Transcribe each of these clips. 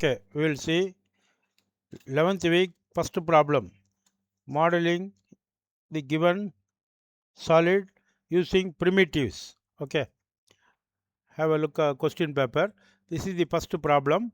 Okay, we will see 11th week first problem, modeling the given solid using primitives. Okay, have a look at question paper. This is the first problem.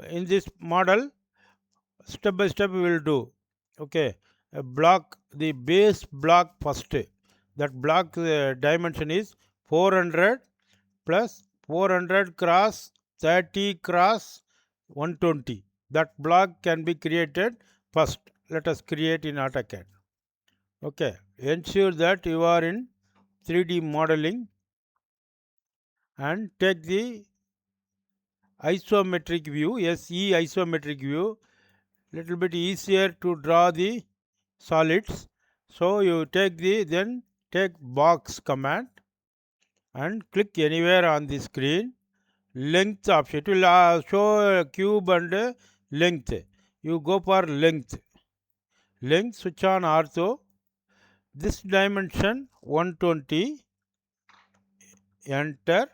In this model, step by step we will do. Okay, a block, the base block first. That block dimension is 400 plus 400 cross 30 cross 120. That block can be created first. Let us create in AutoCAD. Okay, ensure that you are in 3D modeling and take the isometric view, SE isometric view. Little bit easier to draw the solids. So you then take box command and click anywhere on the screen. Length option, it will show a cube and length. You go for length. Switch on ortho. This dimension 120, enter.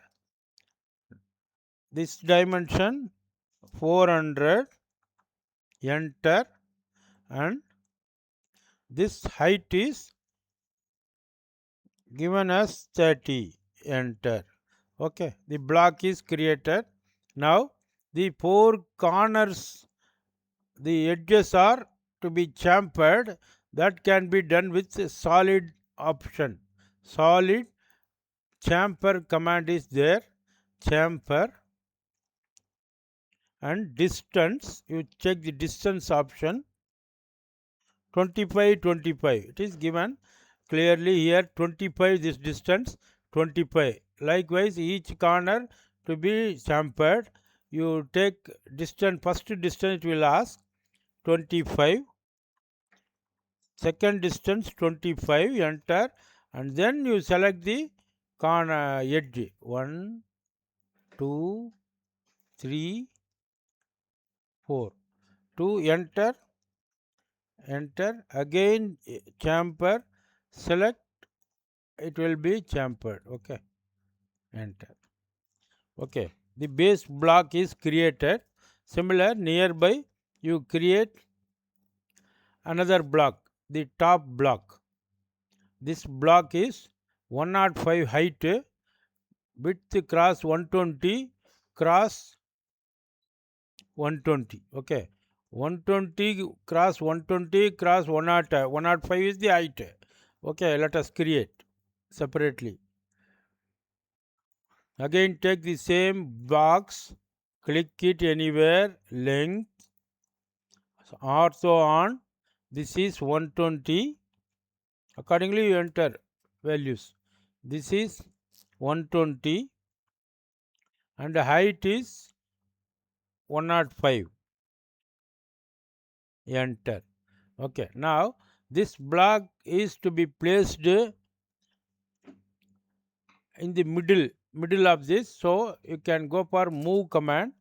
This dimension 400, enter. And this height is given as 30, enter. Okay, the block is created. Now the four corners, the edges are to be chamfered. That can be done with solid option. Solid chamfer command is there. Chamfer and distance, you check the distance option. 25, 25. It is given clearly here 25, this distance 25. Likewise, each corner to be chamfered. You take distance, first distance it will ask 25. Second distance 25, enter, and then you select the corner edge 1, 2, 3, 4. 2, enter, again chamfer, select, it will be chamfered. Okay, enter. Okay, the base block is created. Similar, nearby you create another block, the top block. This block is 105 height, width cross 120, cross 120. Okay, 120 cross 120 cross 105 is the height. Okay, let us create separately. Again take the same box, click it anywhere, length, ortho on, this is 120. Accordingly you enter values. This is 120 and the height is 105. Enter. Okay, now this block is to be placed in the middle of this. So you can go for move command.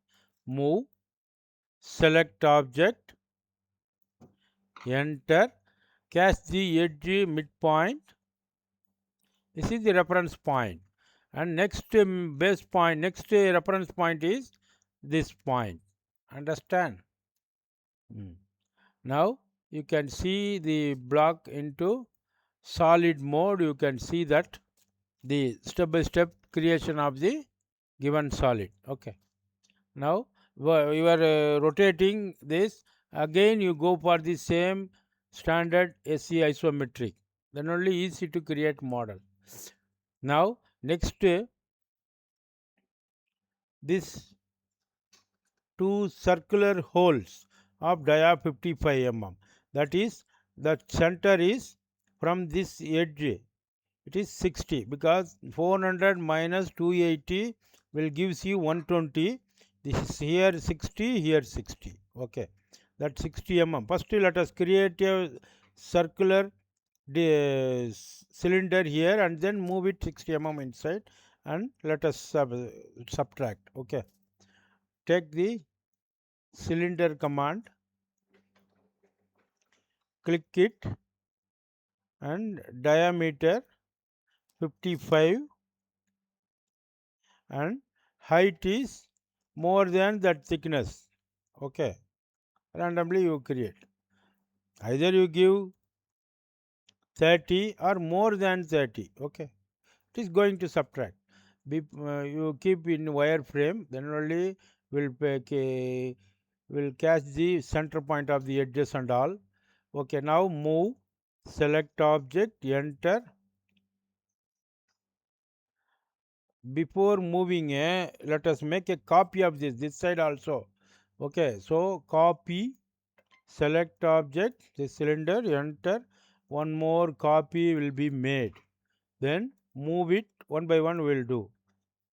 Move, select object, enter, catch the edge midpoint. This is the reference point. And next base point, next reference point is this point. Understand? Now you can see the block into solid mode. You can see that the step by step creation of the given solid. Okay, now you are rotating this. Again you go for the same standard SE isometric, then only easy to create model. Now next, this two circular holes of dia 55 mm, that is the center is from this edge, it is 60, because 400 minus 280 will gives you 120. This is here 60, here 60. Okay, that 60 mm. First let us create a circular cylinder here and then move it 60 mm inside and let us subtract. Okay, take the cylinder command, click it, and diameter 55 and height is more than that thickness. Okay, randomly you create. Either you give 30 or more than 30. Okay, it is going to subtract. You keep in wireframe, then only will catch the center point of the edges and all. Okay, now move, select object, enter. Before moving, let us make a copy of this side also. Okay, so copy, select object, the cylinder, enter. One more copy will be made. Then move it one by one. Will do.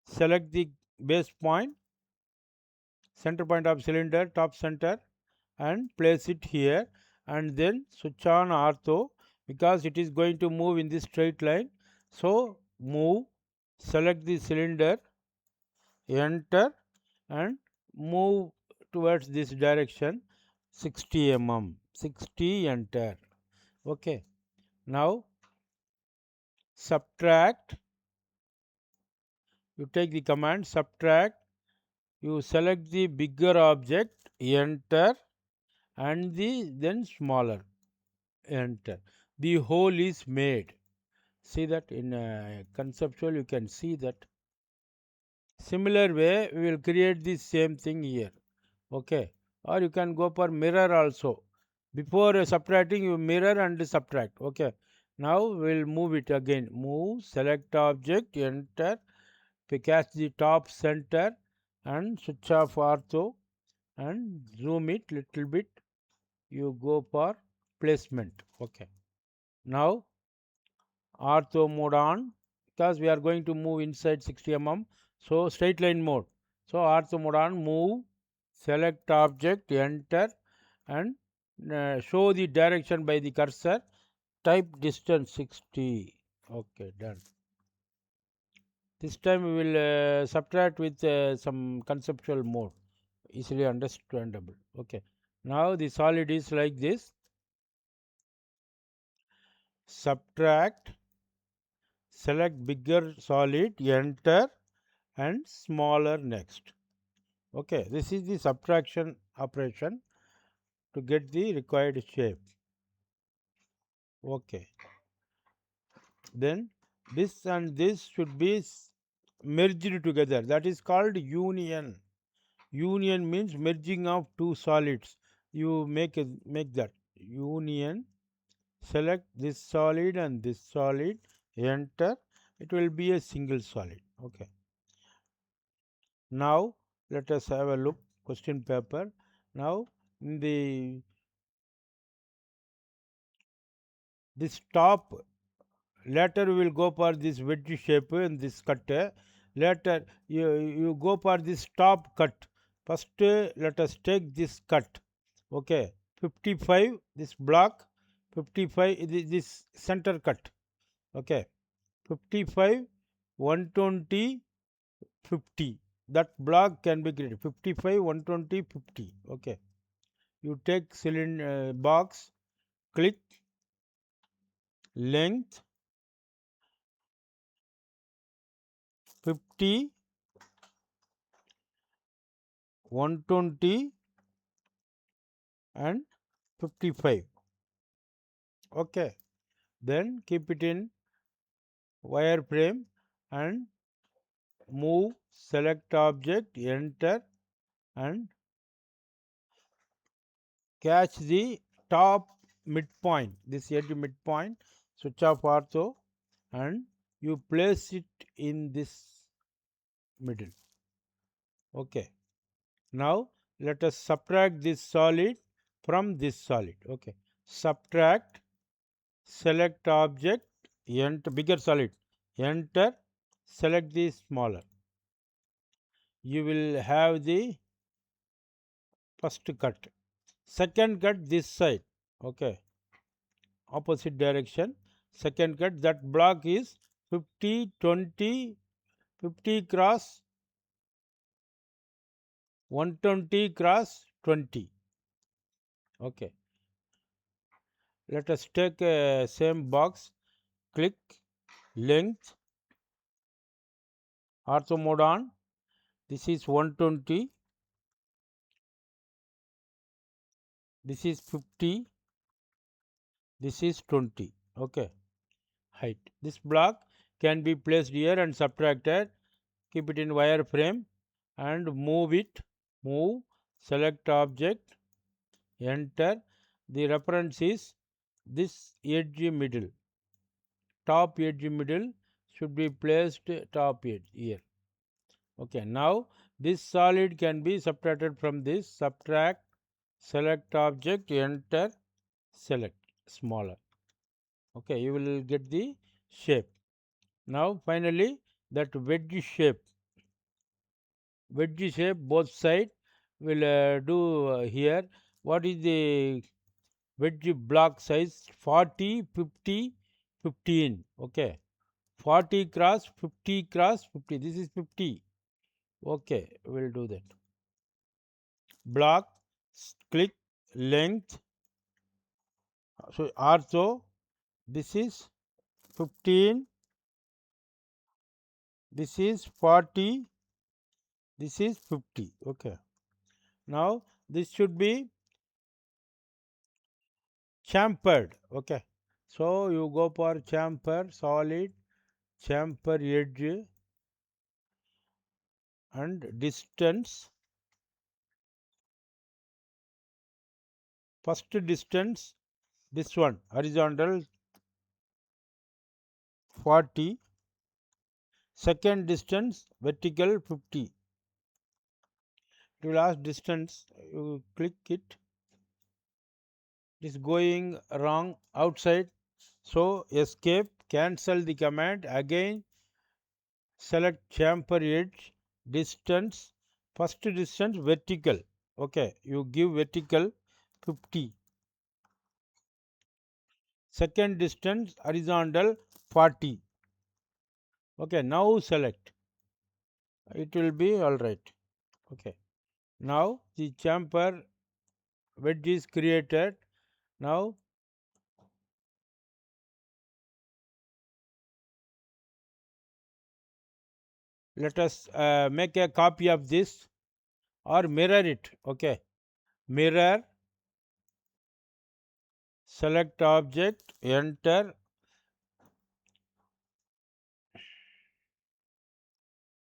Select the base point, center point of cylinder, top center, and place it here, and then switch on ortho because it is going to move in this straight line. So move, select the cylinder, enter, and move towards this direction 60 mm. 60, enter. Okay, now subtract. You take the command subtract, you select the bigger object, enter, and the then smaller, enter. The whole is made. See that in conceptual you can see that. Similar way we will create the same thing here. Okay, or you can go for mirror also. Before subtracting you mirror and subtract. Okay, now we'll move it again. Move, select object, enter, catch the top center, and switch off ortho and zoom it little bit. You go for placement. Okay, now ortho mode on because we are going to move inside 60 mm. So straight line mode. So ortho mode on, move, select object, enter, and show the direction by the cursor. Type distance 60. Okay, done. This time we will subtract with some conceptual mode, easily understandable. Okay, now the solid is like this. Subtract, select bigger solid, enter, and smaller next. Okay, this is the subtraction operation to get the required shape. Okay, then this and this should be merged together. That is called union. Union means merging of two solids. You make that union. Select this solid and this solid, enter. It will be a single solid. Okay, now let us have a look question paper. Now in the this top, later we will go for this wedge shape in this cut. Later you go for this top cut. First let us take this cut. Okay, 55 this block, 55 this center cut. Okay, 55, 120, 50. That block can be created 55, 120, 50. Okay, you take cylinder box, click length 50, 120, and 55. Okay, then keep it in wireframe and move, select object, enter, and catch the top midpoint, this edge midpoint, switch off ortho, and you place it in this middle. Okay, now let us subtract this solid from this solid. Okay, subtract, select object, enter bigger solid, enter, select the smaller. You will have the first cut, second cut this side. Okay, opposite direction, second cut. That block is 50, 20, 50 cross 120 cross 20. Okay, let us take a same box, click length, ortho mode on. This is 120, This is 50, this is 20. Okay, height. This block can be placed here and subtracted. Keep it in wireframe and move it. Move, select object, enter. The reference is this edge middle. Top edge middle should be placed top edge here. Okay, now this solid can be subtracted from this. Subtract, select object, enter, select smaller. Okay, you will get the shape. Now finally that wedge shape both side will do here. What is the wedge block size? 40, 50, 15. Okay, 40 cross 50 cross 50. This is 50. Okay, we'll do that. Block, click, length. So ortho, this is 15, this is 40, this is 50. Okay, now this should be chamfered. Okay, so you go for chamfer, solid, chamfer edge and distance. First distance, this one horizontal 40, second distance vertical 50. To last distance, you click it. It is going wrong outside. So escape, cancel the command, again select chamfer edge, distance, first distance vertical. Okay, you give vertical 50. Second distance horizontal 40. Okay, now select. It will be alright. Okay, now the chamfer wedge is created. Now let us make a copy of this or mirror it. Okay, mirror, select object, enter,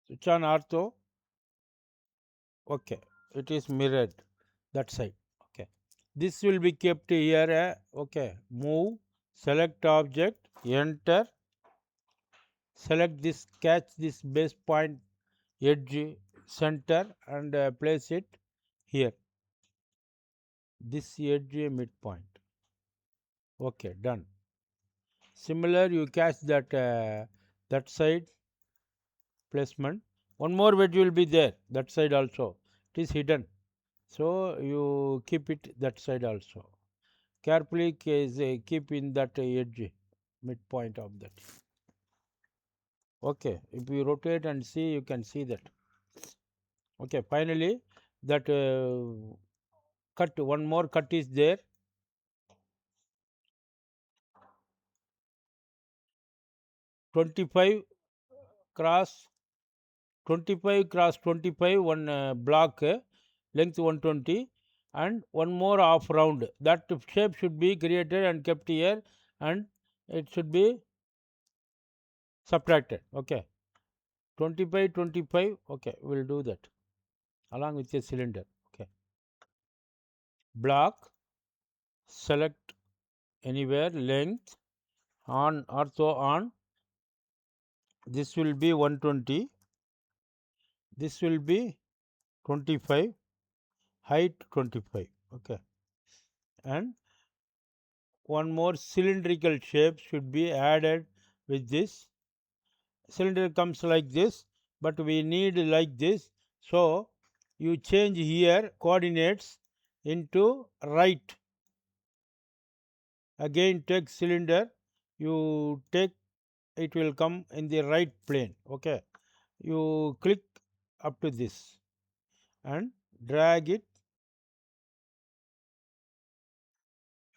switch on ortho. Okay, it is mirrored that side. Okay, this will be kept here. Okay, move, select object, enter, select this, catch this base point edge center and place it here, this edge midpoint. Okay, done. Similar, you catch that side placement. One more wedge will be there that side also. It is hidden, so you keep it that side also. Carefully keep in that edge midpoint of that. Okay, if you rotate and see, you can see that. Okay, finally that cut, one more cut is there. 25 cross 25 cross 25, one block, length 120, and one more half round. That shape should be created and kept here, and it should be subtracted. Okay, 25, 25. Okay, we'll do that along with a cylinder. Okay, block, select anywhere, length, on, ortho on. This will be 120. This will be 25. Height 25. Okay, and one more cylindrical shape should be added with this. Cylinder comes like this, but we need like this. So you change here coordinates into right. Again take cylinder, you take, it will come in the right plane. Okay, you click up to this and drag it,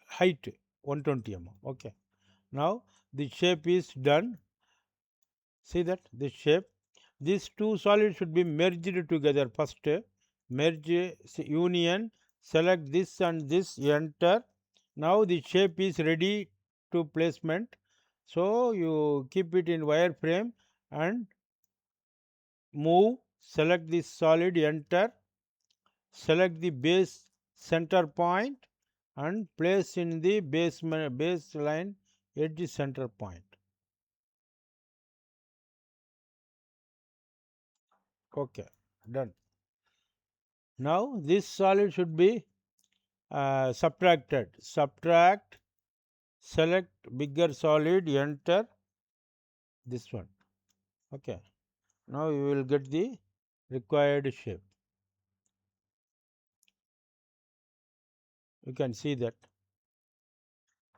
height 120 mm. Okay, now the shape is done. See that this shape, these two solids should be merged together. First merge, union, select this and this, enter. Now the shape is ready to placement, so you keep it in wireframe and move, select this solid, enter, select the base center point and place in the baseline at the center point. Okay, done. Now this solid should be subtracted. Subtract, select bigger solid, enter this one. Okay. Now you will get the required shape. You can see that.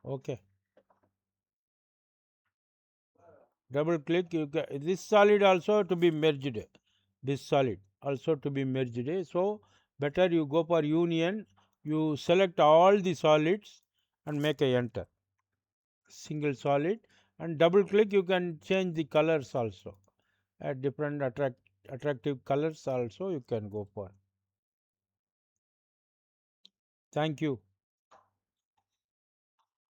Okay. Double click. You can, this solid also to be merged. This solid also to be merged. So better you go for union. You select all the solids and make a enter. Single solid and double click. You can change the colors also. At different attractive colors also you can go for. Thank you.